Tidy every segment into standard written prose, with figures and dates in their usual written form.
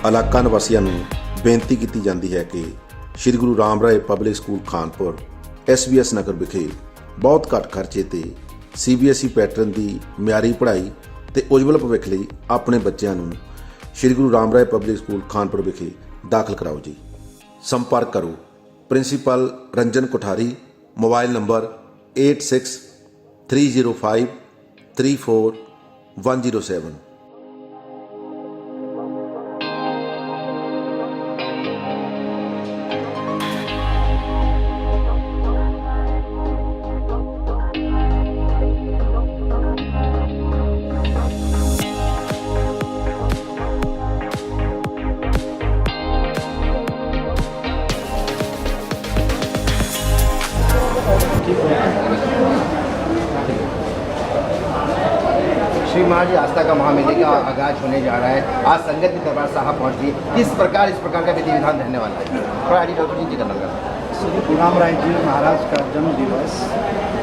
ਇਲਾਕਾ ਨਿਵਾਸੀਆਂ ਨੂੰ ਬੇਨਤੀ ਕੀਤੀ ਜਾਂਦੀ ਹੈ ਕਿ ਸ੍ਰੀ Guru Ram Rai public school Khanpur SBS ਨਗਰ ਵਿਖੇ ਬਹੁਤ ਘੱਟ ਖਰਚੇ ਤੇ CBSE ਪੈਟਰਨ ਦੀ ਮਿਆਰੀ ਪੜ੍ਹਾਈ ਤੇ ਉਜਵਲ ਭਵਿੱਖ ਲਈ ਆਪਣੇ ਬੱਚਿਆਂ ਨੂੰ ਸ੍ਰੀ ਗੁਰੂ ਰਾਮ ਰਾਏ ਪਬਲਿਕ ਸਕੂਲ ਖਾਨਪੁਰ ਵਿਖੇ ਦਾਖਲ ਕਰਾਓ ਜੀ। ਸੰਪਰਕ ਕਰੋ principal Ranjan Kothari, mobile number 8630534107। Shri Maharaj आस्था का महामेले का आगाज होने जा रहा है। आज संगत भी दरबार साहब पहुँच रही है। किस प्रकार इस प्रकार का विधि विधान रहने वाला है? प्रहरी डॉक्टर जी करना श्री गुरु राम राय जी महाराज का जन्म दिवस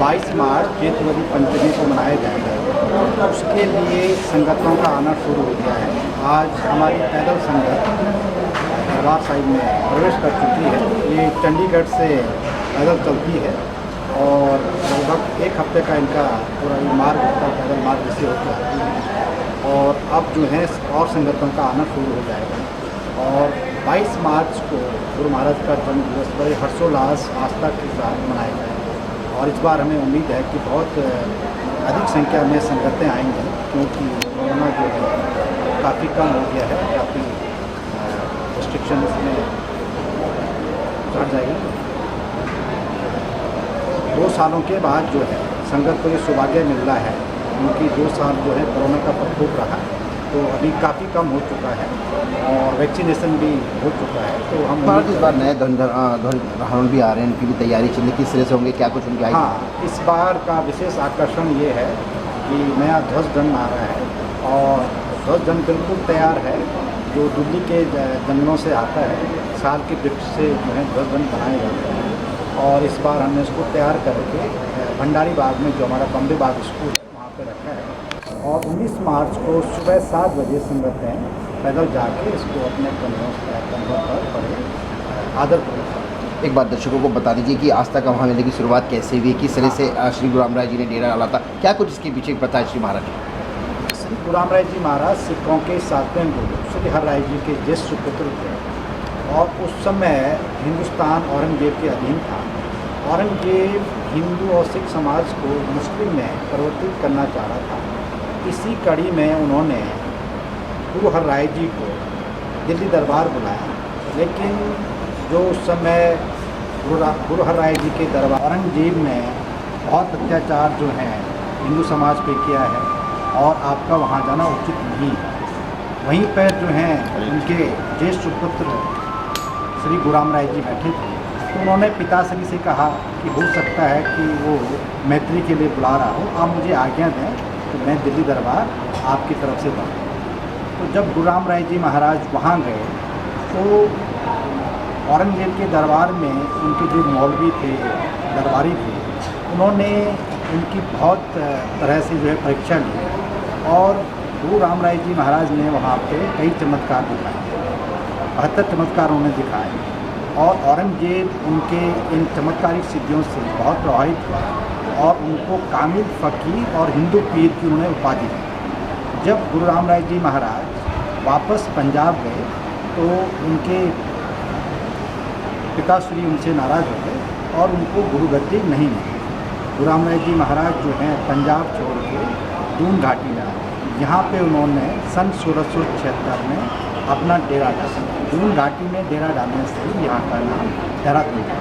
22 मार्च चैत्रवदी पंचमी को मनाया जाएगा। उसके लिए संगतों का आना शुरू हो गया है। आज हमारी पैदल संगत दरबार साहिब में प्रवेश कर चुकी है। ये चंडीगढ़ से पैदल चलती है और लगभग एक हफ्ते का इनका पूरा ये मार्ग होता है, पैदल मार्ग से होकर आती है। और अब जो है और संगतों का आना शुरू हो जाएगा। और 22 मार्च को गुरु महाराज का जन्म दिवस बड़े हर्षोल्लास आस्था के साथ मनाया जाएगा। और इस बार हमें उम्मीद है कि बहुत अधिक संख्या में संगतें आएंगी, क्योंकि कोरोना जो है काफ़ी कम हो गया है, काफ़ी रिस्ट्रिक्शन इसमें चढ़ जाएगी। 2 सालों के बाद जो है संगत को ये सौभाग्य मिल रहा है, क्योंकि 2 साल जो है कोरोना का प्रकोप रहा, तो अभी काफ़ी कम हो चुका है और वैक्सीनेशन भी हो चुका है। तो हम इस बार नए ध्वजारोहण भी आ रहे हैं, उनकी भी तैयारी चल रही, किस तरह से होंगे, क्या कुछ उनकी? हाँ, इस बार का विशेष आकर्षण ये है कि नया ध्वज दंड आ रहा है और ध्वज दंड बिल्कुल तैयार है, जो दिल्ली के जंगलों से आता है। साल के वृक्ष से जो है ध्वज दंड बनाए जाते हैं और इस बार हमने इसको तैयार करके भंडारी बाग में, जो हमारा बम्बे बाग स्कूल है, वहाँ पे रखा है। और 19 मार्च को सुबह 7 बजे संगतें पैदल जाके इसको अपने कंधों पर पड़े आदर करें। एक बात दर्शकों को बता दीजिए कि आस्था का महामेले की शुरुआत कैसे हुई, किस तरह से श्री गुरु राम राय जी ने डेरा डाला था, क्या कुछ इसके पीछे बताया श्री महाराज? श्री गुरु राम राय जी महाराज सिखों के 7वें गुरु श्री हर राय जी के ज्येष्ठ सुपुत्र थे और उस समय हिंदुस्तान औरंगजेब के अधीन था। औरंगजेब हिंदू और सिख समाज को मुस्लिम में परिवर्तित करना चाह रहा था। इसी कड़ी में उन्होंने गुरु हर राय जी को दिल्ली दरबार बुलाया, लेकिन जो उस समय गुरु हर राय जी के दरबार औरंगजेब ने बहुत अत्याचार जो है हिंदू समाज पे किया है और आपका वहाँ जाना उचित नहीं। वहीं पर जो हैं उनके ज्येष्ठ सुपुत्र श्री गुरु राम राय जी बैठे थे, तो उन्होंने पिताश्री से कहा कि हो सकता है कि वो मैत्री के लिए बुला रहा हो, आप मुझे आज्ञा दें तो मैं दिल्ली दरबार आपकी तरफ से जाऊँ। तो जब गुरु राम राय जी महाराज वहाँ गए तो औरंगजेब के दरबार में उनके जो मौलवी थे, दरबारी थे, उन्होंने उनकी बहुत तरह से जो है परीक्षा ली और गुरु राम राय जी महाराज ने वहाँ पे कई चमत्कार दिखाए, 72 चमत्कार उन्होंने दिखाए और औरंगजेब उनके इन चमत्कारिक सिद्धियों से बहुत प्रभावित हुआ और उनको कामिल फ़कीर और हिंदू पीर की उन्हें उपाधि दी। जब गुरु राम राय जी महाराज वापस पंजाब गए तो उनके पिताश्री उनसे नाराज़ हो गए और उनको गुरुगद्दी नहीं मिली। गुरु राम राय जी महाराज जो हैं पंजाब छोड़ के दून घाटी में आए। यहाँ पे उन्होंने सन 1676 में अपना डेरा डाला। दून घाटी में डेरा डालने से यहाँ का नाम देहरादून है।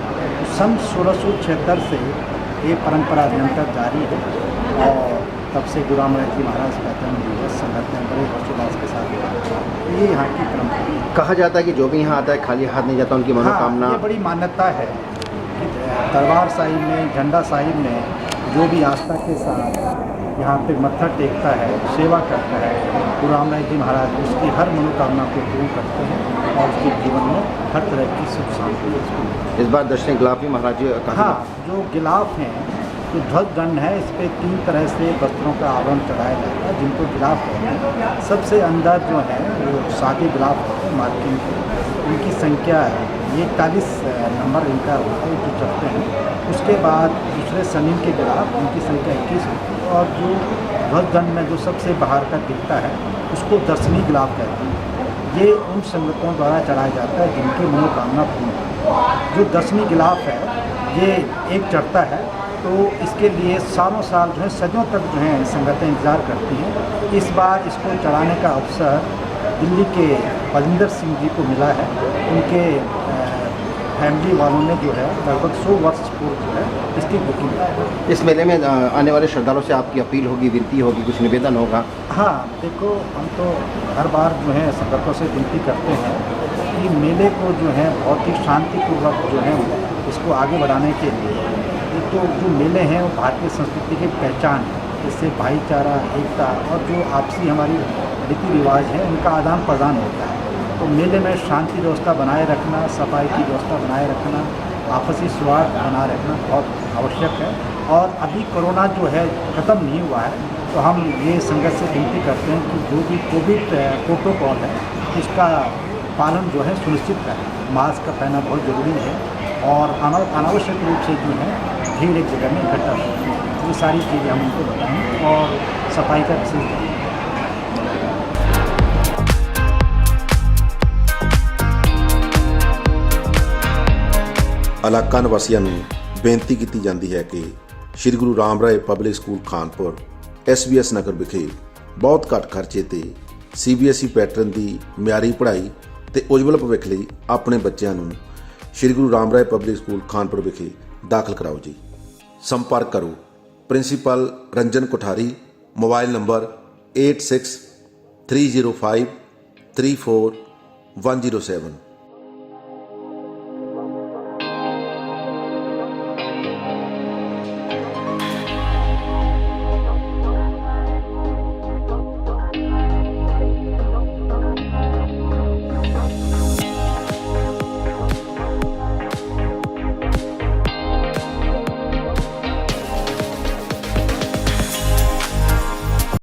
सन 1676 से ये परंपरा निरंतर जारी है और तब से गुरु राम राय जी महाराज का जन्म दिवस संगठन बड़े हर्षोल्लास के साथ हुआ। ये यहाँ की परंपरा है। कहा जाता है कि जो भी यहाँ आता है खाली हाथ नहीं जाता, उनकी मनोकामना। हाँ, ये बड़ी मान्यता है कि दरबार साहिब में, झंडा साहिब में जो भी आस्था के साथ यहाँ पे मत्था टेकता है, सेवा करता है, गुरु राम राय जी महाराज उसकी हर मनोकामना को पूर्ण करते हैं और उसके जीवन में हर तरह की सुख शांति उसको। इस बार दर्शन गिलाफ भी महाराज जी हाँ, जो गिलाफ हैं जो ध्वज दंड है इस पर 3 तरह से वस्त्रों का आवरण चढ़ाया जाता है, जिनको गिलाफ कहते हैं। सबसे अंदर जो है वो सादे गिलाफ होते हैं मार्किंग के, इनकी संख्या ये 41 नंबर इनका होता है जो चढ़ते हैं। उसके बाद दूसरे सनीम के गिलाफ उनकी संख्या 21 होती है, और जो ध्वज दंड में जो सबसे बाहर का दिखता है उसको दर्शनी गिलाफ कहते हैं। ये उन संगठनों द्वारा चढ़ाया जाता है जिनकी मनोकामना पूर्ण हो। जो दर्शनी गिलाफ है ये एक चढ़ता है, तो इसके लिए सालों साल जो है सदियों तक जो है संगठन इंतज़ार करती हैं। इस बार इसको चढ़ाने का अवसर दिल्ली के बलविंदर सिंह जी को मिला है। उनके फैमिली वालों ने जो है लगभग 100 वर्ष पूर्व जो है इसकी बुकिंग की। इस मेले में आने वाले श्रद्धालुओं से आपकी अपील होगी, विनती होगी, कुछ निवेदन होगा? हाँ, देखो हम तो हर बार जो है संगठनों से विनती करते हैं कि मेले को जो है बहुत ही शांतिपूर्वक जो है इसको आगे बढ़ाने के लिए, एक तो जो मेले हैं वो भारतीय संस्कृति की पहचान है, इससे भाईचारा, एकता और जो आपसी हमारी रीति रिवाज है उनका आदान प्रदान होता है। तो मेले में शांति व्यवस्था बनाए रखना, सफाई की व्यवस्था बनाए रखना, आपसी सौहार्द बनाए रखना बहुत आवश्यक है। और अभी कोरोना जो है ख़त्म नहीं हुआ है, तो हम ये संगत से विनती करते हैं कि जो भी कोविड प्रोटोकॉल है उसका पालन जो है सुनिश्चित करें। मास्क का पहनना बहुत ज़रूरी है, और अनावश्यक रूप से जो है भीड़ एक जगह में इकट्ठा होती है। ये सारी चीज़ें हम उनको बताएं, और सफाई का विशेष ध्यान। ਇਲਾਕਾ ਨਿਵਾਸੀਆਂ ਨੂੰ ਬੇਨਤੀ ਕੀਤੀ ਜਾਂਦੀ ਹੈ ਕਿ ਸ੍ਰੀ Guru Ram Rai public school Khanpur SBS ਨਗਰ ਵਿਖੇ ਬਹੁਤ ਘੱਟ ਖਰਚੇ ਤੇ CBSE ਪੈਟਰਨ ਦੀ ਮਿਆਰੀ ਪੜ੍ਹਾਈ ਤੇ ਉਜਵਲ ਭਵਿੱਖ ਲਈ ਆਪਣੇ ਬੱਚਿਆਂ ਨੂੰ ਸ੍ਰੀ ਗੁਰੂ ਰਾਮ ਰਾਏ ਪਬਲਿਕ ਸਕੂਲ ਖਾਨਪੁਰ ਵਿਖੇ ਦਾਖਲ ਕਰਾਓ ਜੀ। ਸੰਪਰਕ ਕਰੋ principal Ranjan Kothari, mobile number 8630534107।